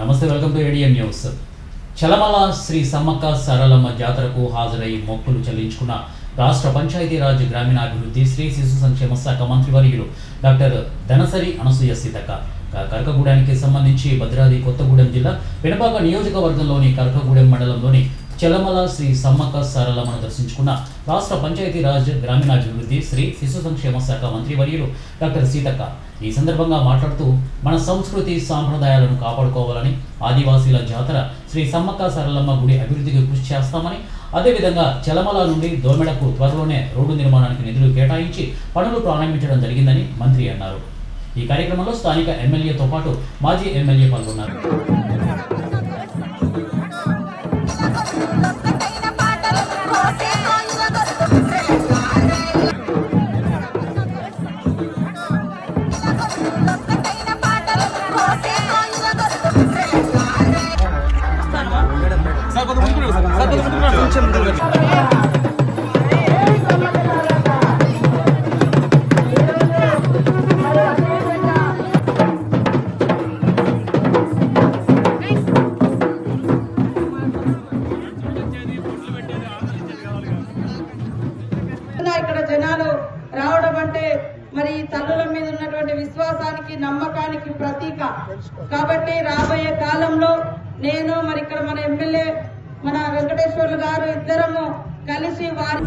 నమస్తే, welcome to ADM news. చలమల శ్రీ సమ్మక్క సారలమ్మ జాతరకు హాజరై మొక్కులు చెల్లించుకున్న రాష్ట్ర పంచాయతీరాజ్ గ్రామీణాభివృద్ధి శ్రీ శిశు సంక్షేమ శాఖ మంత్రివర్యులు డాక్టర్ ధనసరి అనసూయ సీతక్క కరకగూడానికి సంబంధించి భద్రాద్రి కొత్తగూడెం జిల్లా పెనపాక నియోజకవర్గంలోని కరకగూడెం మండలంలోని చలమల శ్రీ సమ్మక్క సారలమ్మను దర్శించుకున్న రాష్ట్ర పంచాయతీరాజ్ గ్రామీణాభివృద్ధి శ్రీ శిశు సంక్షేమ శాఖ మంత్రివర్యులు డాక్టర్ సీతక్క ఈ సందర్భంగా మాట్లాడుతూ మన సంస్కృతి సాంప్రదాయాలను కాపాడుకోవాలని, ఆదివాసీల జాతర శ్రీ సమ్మక్క సారలమ్మ గుడి అభివృద్ధికి కృషి చేస్తామని, అదేవిధంగా చలమల నుండి దోమెడకు త్వరలోనే రోడ్డు నిర్మాణానికి నిధులు కేటాయించి పనులు ప్రారంభించడం జరిగిందని మంత్రి అన్నారు. ఈ కార్యక్రమంలో స్థానిక ఎమ్మెల్యేతో పాటు మాజీ ఎమ్మెల్యే పాల్గొన్నారు. ఇక్కడ జనాలు రావడం అంటే మరి తల్లుల మీద ఉన్నటువంటి విశ్వాసానికి, నమ్మకానికి ప్రతీక. కాబట్టి రాబోయే కాలంలో నేను మరి ఇక్కడ మన ఎమ్మెల్యే మన వెంకటేశ్వర్లు గారు ఇద్దరము కలిసి వారి